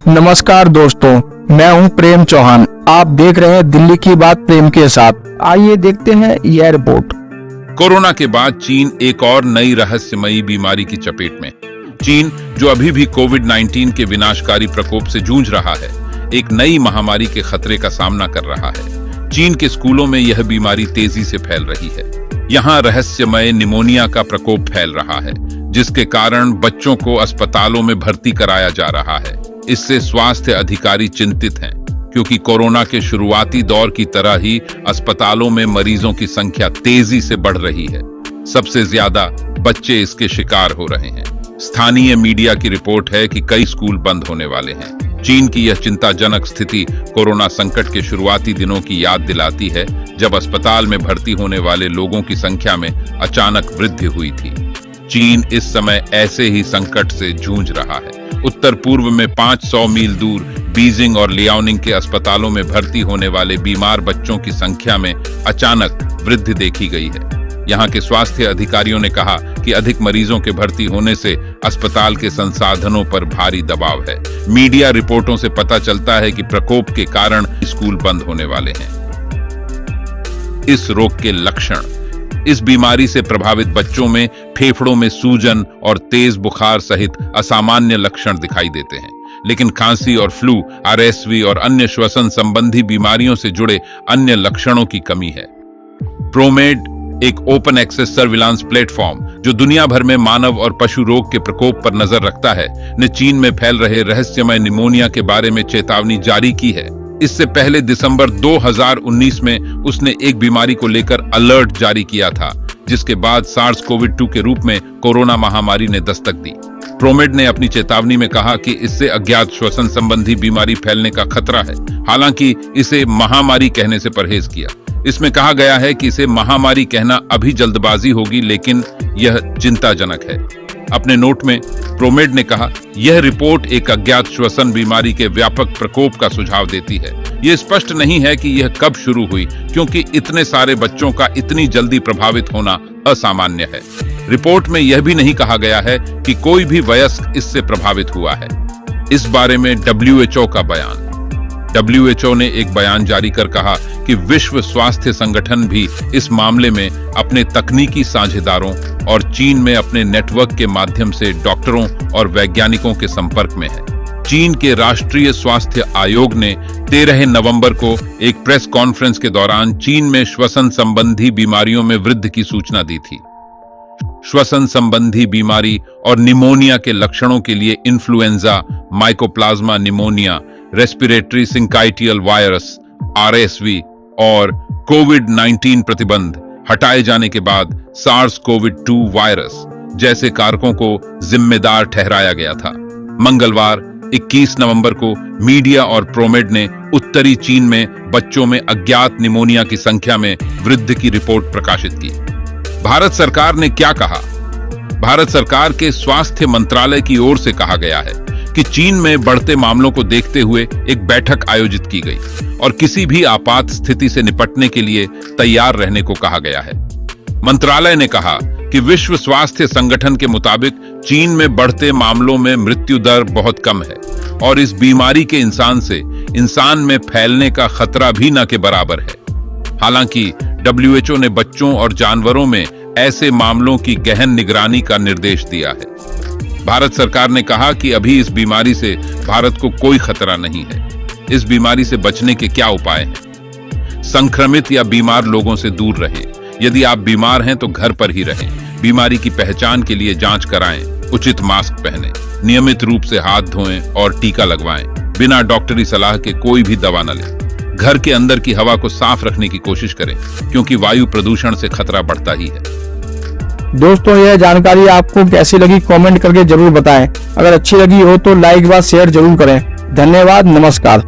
नमस्कार दोस्तों, मैं हूं प्रेम चौहान। आप देख रहे हैं दिल्ली की बात प्रेम के साथ। आइए देखते हैं यह रिपोर्ट। कोरोना के बाद चीन एक और नई रहस्यमयी बीमारी की चपेट में। चीन, जो अभी भी कोविड-19 के विनाशकारी प्रकोप से जूझ रहा है, एक नई महामारी के खतरे का सामना कर रहा है। चीन के स्कूलों में यह बीमारी तेजी से फैल रही है। यहाँ रहस्यमय निमोनिया का प्रकोप फैल रहा है, जिसके कारण बच्चों को अस्पतालों में भर्ती कराया जा रहा है। इससे स्वास्थ्य अधिकारी चिंतित हैं, क्योंकि कोरोना के शुरुआती दौर की तरह ही अस्पतालों में मरीजों की संख्या तेजी से बढ़ रही है। सबसे ज्यादा बच्चे इसके शिकार हो रहे हैं। स्थानीय मीडिया की रिपोर्ट है कि कई स्कूल बंद होने वाले हैं। चीन की यह चिंताजनक स्थिति कोरोना संकट के शुरुआती दिनों की याद दिलाती है, जब अस्पताल में भर्ती होने वाले लोगों की संख्या में अचानक वृद्धि हुई थी। चीन इस समय ऐसे ही संकट से जूझ रहा है। उत्तर पूर्व में 500 मील दूर बीजिंग और लियाओनिंग के अस्पतालों में भर्ती होने वाले बीमार बच्चों की संख्या में अचानक वृद्धि देखी गई है। यहाँ के स्वास्थ्य अधिकारियों ने कहा कि अधिक मरीजों के भर्ती होने से अस्पताल के संसाधनों पर भारी दबाव है। मीडिया रिपोर्टों से पता चलता है कि प्रकोप के कारण स्कूल बंद होने वाले हैं। इस रोग के लक्षण: इस बीमारी से प्रभावित बच्चों में फेफड़ों में सूजन और तेज बुखार सहित असामान्य लक्षण दिखाई देते हैं, लेकिन खांसी और फ्लू, आरएसवी और अन्य श्वसन संबंधी बीमारियों से जुड़े अन्य लक्षणों की कमी है। प्रोमेड, एक ओपन एक्सेस सर्विलांस प्लेटफॉर्म जो दुनिया भर में मानव और पशु रोग के प्रकोप पर नजर रखता है, ने चीन में फैल रहे रहस्यमय निमोनिया के बारे में चेतावनी जारी की है। इससे पहले दिसंबर 2019 में उसने एक बीमारी को लेकर अलर्ट जारी किया था, जिसके बाद सार्स कोविड-2 के रूप में कोरोना महामारी ने दस्तक दी। प्रोमेड ने अपनी चेतावनी में कहा कि इससे अज्ञात श्वसन संबंधी बीमारी फैलने का खतरा है। हालांकि इसे महामारी कहने से परहेज किया। इसमें कहा गया है कि इसे महामारी कहना अभी जल्दबाजी होगी, लेकिन यह चिंताजनक है। अपने नोट में प्रोमेड ने कहा, यह रिपोर्ट एक अज्ञात श्वसन बीमारी के व्यापक प्रकोप का सुझाव देती है। यह स्पष्ट नहीं है कि यह कब शुरू हुई, क्योंकि इतने सारे बच्चों का इतनी जल्दी प्रभावित होना असामान्य है। रिपोर्ट में यह भी नहीं कहा गया है कि कोई भी वयस्क इससे प्रभावित हुआ है। इस बारे में WHO का बयान: WHO ने एक बयान जारी कर कहा कि विश्व स्वास्थ्य संगठन भी इस मामले में अपने तकनीकी साझेदारों और चीन में अपने नेटवर्क के माध्यम से डॉक्टरों और वैज्ञानिकों के संपर्क में है। चीन के राष्ट्रीय स्वास्थ्य आयोग ने 13 नवंबर को एक प्रेस कॉन्फ्रेंस के दौरान चीन में श्वसन संबंधी बीमारियों में वृद्धि की सूचना दी थी। श्वसन संबंधी बीमारी और निमोनिया के लक्षणों के लिए influenza, mycoplasma pneumonia, respiratory syncytial virus RSV और कोविड-19 प्रतिबंध हटाए जाने के बाद सार्स कोविड-2 वायरस जैसे कारकों को जिम्मेदार ठहराया गया था। मंगलवार 21 नवंबर को मीडिया और प्रोमेड ने उत्तरी चीन में बच्चों में अज्ञात निमोनिया की संख्या में वृद्धि की रिपोर्ट प्रकाशित की। भारत सरकार ने क्या कहा? भारत सरकार के स्वास्थ्य मंत्रालय की ओर से कहा गया है कि चीन में बढ़ते मामलों को देखते हुए एक बैठक आयोजित की गई और किसी भी आपात स्थिति से निपटने के लिए तैयार रहने को कहा गया है। मंत्रालय ने कहा कि विश्व स्वास्थ्य संगठन के मुताबिक चीन में बढ़ते मामलों में मृत्यु दर बहुत कम है और इस बीमारी के इंसान से इंसान में फैलने का खतरा भी न के बराबर है। हालांकि WHO ने बच्चों और जानवरों में ऐसे मामलों की गहन निगरानी का निर्देश दिया है। भारत सरकार ने कहा कि अभी इस बीमारी से भारत को कोई खतरा नहीं है। इस बीमारी से बचने के क्या उपाय हैं? संक्रमित या बीमार लोगों से दूर रहें। यदि आप बीमार हैं तो घर पर ही रहें। बीमारी की पहचान के लिए जांच कराएं, उचित मास्क पहनें, नियमित रूप से हाथ धोएं और टीका लगवाएं। बिना डॉक्टरी सलाह के कोई भी दवा न लें। घर के अंदर की हवा को साफ रखने की कोशिश करें, क्योंकि वायु प्रदूषण से खतरा बढ़ता ही है। दोस्तों, यह जानकारी आपको कैसी लगी कमेंट करके जरूर बताएं। अगर अच्छी लगी हो तो लाइक व शेयर जरूर करें। धन्यवाद। नमस्कार।